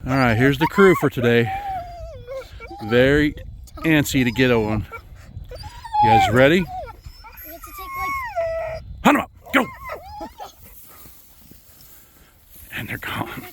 All right, here's the crew for today. Very antsy to get on. You guys ready? Hunt them up, go! And they're gone.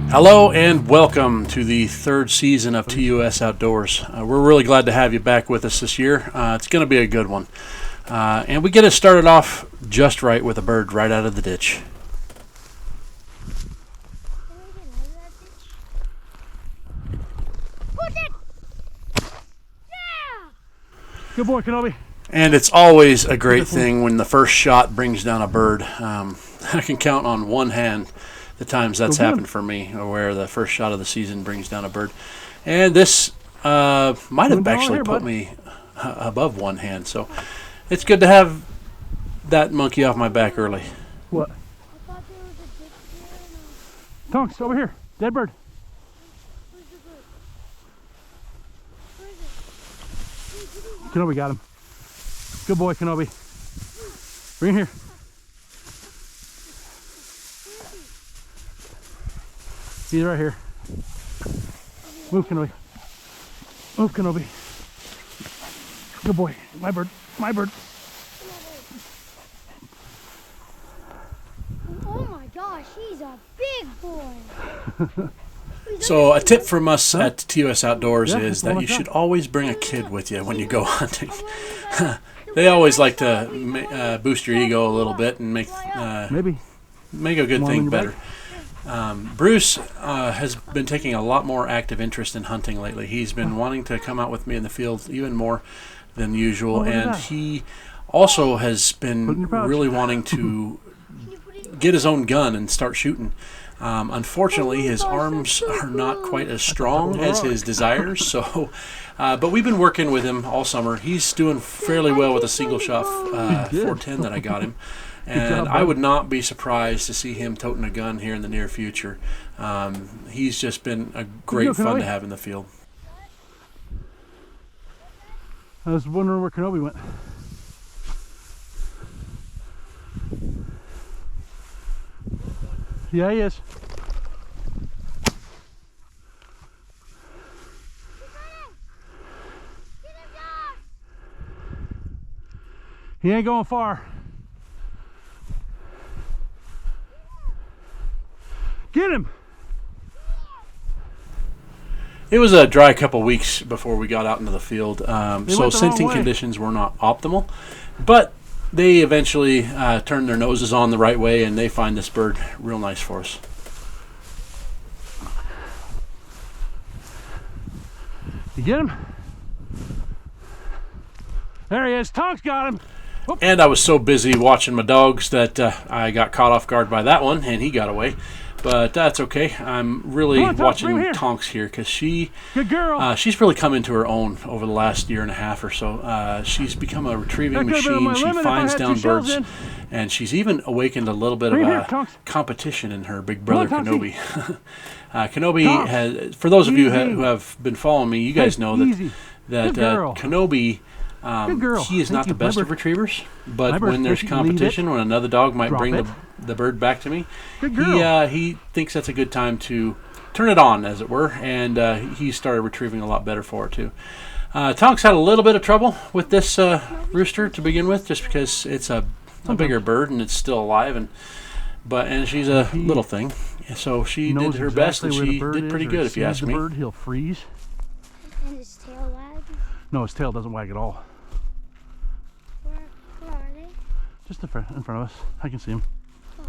Hello and welcome to the third season of TUS Outdoors. We're really glad to have you back with us this year. It's going to be a good one. And we get it started off just right with a bird right out of the ditch. Good boy, Kenobi. And it's always a great thing when the first shot brings down a bird. I can count on one hand the times that's happened for me, where the first shot of the season brings down a bird. And this might have actually put me above one hand. So it's good to have that monkey off my back early. What? Tonks, over here. Dead bird. Kenobi got him. Good boy, Kenobi. Bring him here. He's right here. Move, Kenobi. Move, Kenobi. Good boy. My bird. My bird. Oh my gosh, he's a big boy. So a tip from us at TUS Outdoors is that you should always bring a kid with you when you go hunting. They always like to boost your ego a little bit and make a good thing better. Bruce has been taking a lot more active interest in hunting lately. He's been wanting to come out with me in the field even more than usual, and he also has been really wanting to get his own gun and start shooting. Unfortunately, his arms are not quite as strong as his desires, so but we've been working with him all summer. He's doing fairly well with a single shot 410 that I got him. And I would not be surprised to see him toting a gun here in the near future. He's just been a great fun to have in the field. I was wondering where Kenobi went. Yeah, he is. He ain't going far. Get him! It was a dry couple weeks before we got out into the field, so scenting conditions were not optimal, but they eventually turned their noses on the right way, and they find this bird real nice for us. You get him? There he is. Tonks got him. Whoop. And I was so busy watching my dogs that I got caught off guard by that one, and he got away. But that's okay. I'm really watching Tonks here because she's really come into her own over the last year and a half or so. She's become a retrieving machine. She finds down birds, and she's even awakened a little bit of competition in her big brother Kenobi. Kenobi has, for those of you who have been following me, you guys know that Kenobi. He is not the best of retrievers, but when there's competition, when another dog might bring the bird back to me, he thinks that's a good time to turn it on, as it were, and he started retrieving a lot better for it too. Tonks had a little bit of trouble with this rooster to begin with, just because it's a bigger bird and it's still alive, and and she's a little thing, so she did her best, and she did pretty good, if you ask me. The bird, he'll freeze. And his tail wags? No, his tail doesn't wag at all. Where are they? Just in front of us. I can see him. Oh,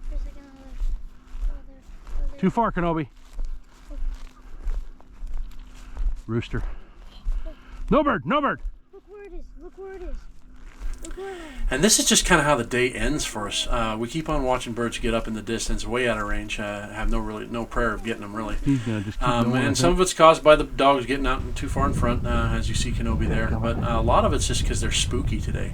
there's like another. Too far, Kenobi. Rooster. No bird, no bird. Look where it is. Look where it is. Look where it is. And this is just kind of how the day ends for us. We keep on watching birds get up in the distance, way out of range. Have no prayer of getting them, really. He's gonna just keep going, and some of it's caused by the dogs getting out too far in front, as you see Kenobi there. But a lot of it's just because they're spooky today.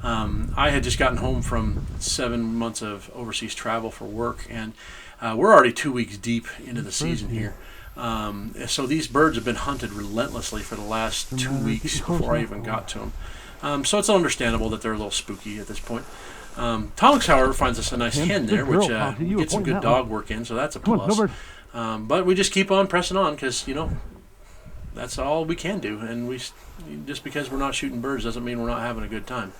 I had just gotten home from 7 months of overseas travel for work, and we're already 2 weeks deep into the season here. So these birds have been hunted relentlessly for the last 2 weeks before I even got to them. So it's understandable that they're a little spooky at this point. Tonks, however, finds us a nice hen there, which gets some good dog work in, so that's a plus. But we just keep on pressing on because, that's all we can do. And just because we're not shooting birds doesn't mean we're not having a good time.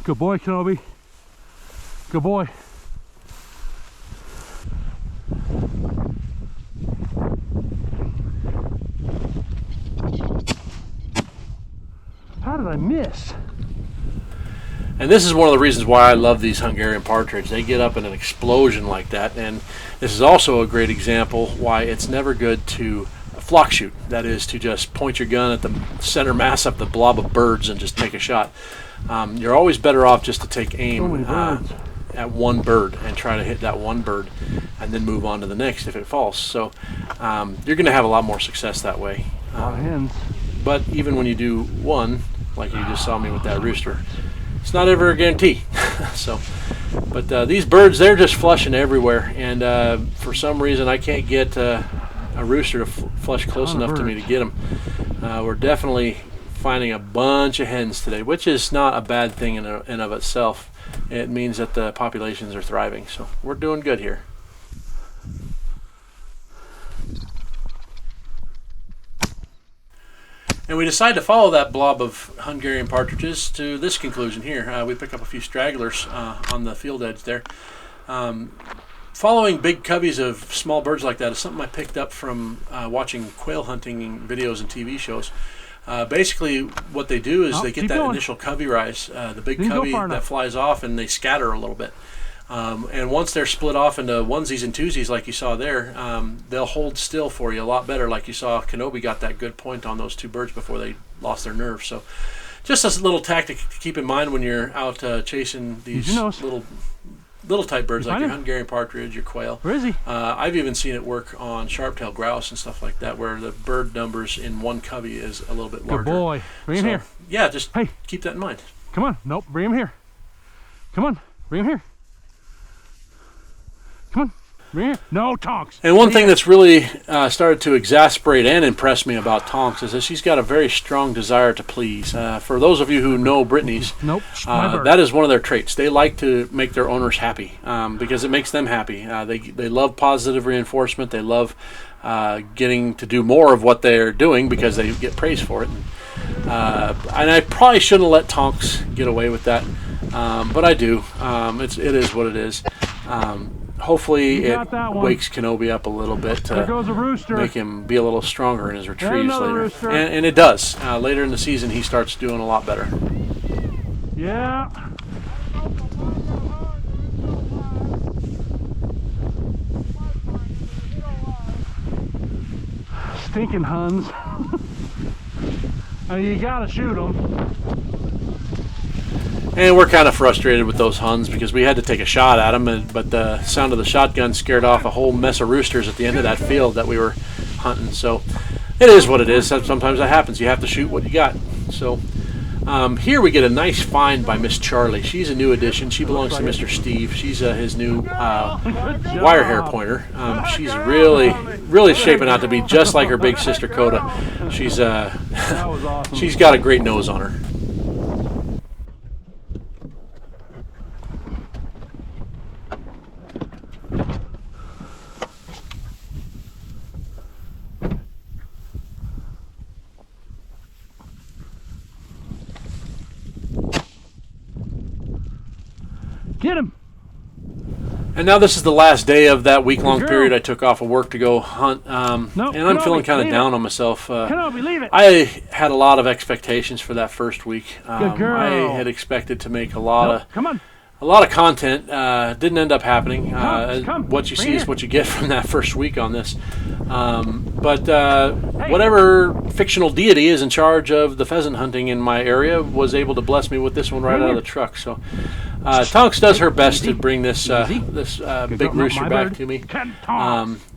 Good boy, Kenobi. Good boy. How did I miss? And this is one of the reasons why I love these Hungarian partridge. They get up in an explosion like that, and this is also a great example why it's never good to flock shoot. That is, to just point your gun at the center mass of the blob of birds and just take a shot. You're always better off just to take aim at one bird and try to hit that one bird and then move on to the next if it falls. So you're going to have a lot more success that way. A lot of hens. But even when you do one, like you just saw me with that rooster, it's not ever a guarantee. But these birds, they're just flushing everywhere, and for some reason I can't get a rooster to flush close enough to me to get them. We're definitely finding a bunch of hens today, which is not a bad thing in and of itself. It means that the populations are thriving, so we're doing good here. And we decided to follow that blob of Hungarian partridges to this conclusion here. We pick up a few stragglers on the field edge there. Following big coveys of small birds like that is something I picked up from watching quail hunting videos and TV shows. Basically, what they do is they get that initial covey rise, the big covey that flies off, and they scatter a little bit. And once they're split off into onesies and twosies like you saw there, they'll hold still for you a lot better, like you saw Kenobi got that good point on those two birds before they lost their nerve. So just a little tactic to keep in mind when you're out chasing these little type birds like your Hungarian partridge, your quail. Where is he? I've even seen it work on sharp-tailed grouse and stuff like that, where the bird numbers in one covey is a little bit larger. Good boy. Bring him here. Yeah, just keep that in mind. Come on. Nope. Bring him here. Come on. Bring him here. Come on. Bring him here. No, Tonks. And one thing that's really started to exasperate and impress me about Tonks is that she's got a very strong desire to please. For those of you who know Brittany's, that is one of their traits. They like to make their owners happy because it makes them happy. They love positive reinforcement. They love getting to do more of what they're doing because they get praise for it. And I probably shouldn't have let Tonks get away with that, but I do. It is what it is. Hopefully it wakes Kenobi up a little bit to make him be a little stronger in his retrieves later. And it does. Later in the season, he starts doing a lot better. Yeah. Stinking Huns. You gotta shoot them. And we're kind of frustrated with those Huns because we had to take a shot at them, but the sound of the shotgun scared off a whole mess of roosters at the end of that field that we were hunting. So it is what it is. Sometimes that happens. You have to shoot what you got. So Here we get a nice find by Miss Charlie. She's a new addition. She belongs to Mr. Steve. She's his new wire hair pointer. She's really shaping out to be just like her big sister Dakota. She's she's got a great nose on her. Get him! And now this is the last day of that week-long period I took off of work to go hunt, and I'm feeling kind of down on myself. Kenobi, leave it! I had a lot of expectations for that first week. Good girl. I had expected to make a lot Come on. of content. Didn't end up happening. Come. What you Bring see it is here. what you get from that first week on this. But whatever fictional deity is in charge of the pheasant hunting in my area was able to bless me with this one right out of the truck. So Tonks does her best to bring this big rooster back to me.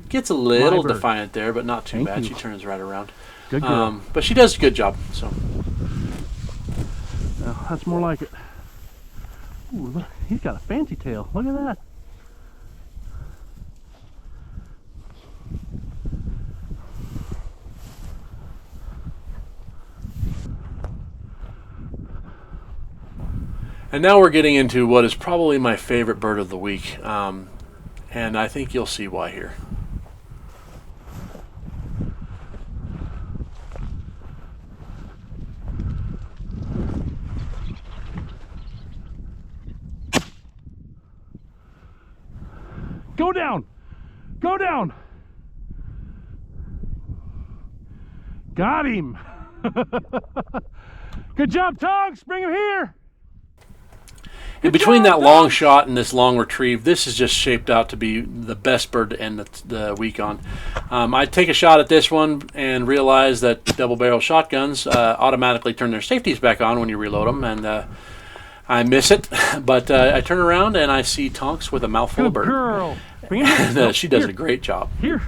Gets a little defiant there, but not too bad. She turns right around. Good girl. But she does a good job. So That's more like it. Ooh, look, he's got a fancy tail. Look at that. And now we're getting into what is probably my favorite bird of the week, and I think you'll see why here. Go down! Go down! Got him! Good job, Tonks! Bring him here! And between that long shot and this long retrieve, this is just shaped out to be the best bird to end the week on. I take a shot at this one and realize that double-barrel shotguns automatically turn their safeties back on when you reload them, and I miss it. But I turn around and I see Tonks with a mouthful of bird. Good girl! Bring him here. And, she does Here. a great job. Here,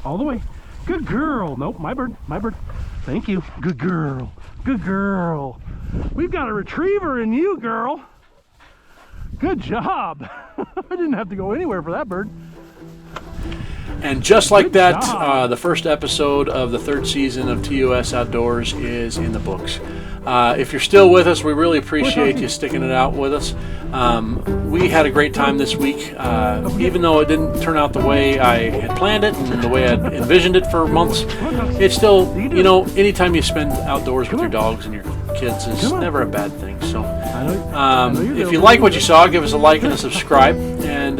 all the way. Good girl. Nope, my bird, my bird. Thank you. Good girl. Good girl. We've got a retriever in you, girl. Good job. I didn't have to go anywhere for that bird. And just like Good that, job. the first episode of the 3rd season of TUS Outdoors is in the books. If you're still with us, we really appreciate you sticking it out with us. We had a great time this week, even though it didn't turn out the way I had planned it and the way I'd envisioned it for months. It's still, you know, anytime you spend outdoors with your dogs and your kids is never a bad thing. So if you like what you saw, give us a like and a subscribe, and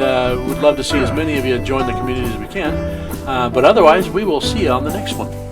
we'd love to see as many of you join the community as we can. But otherwise, we will see you on the next one.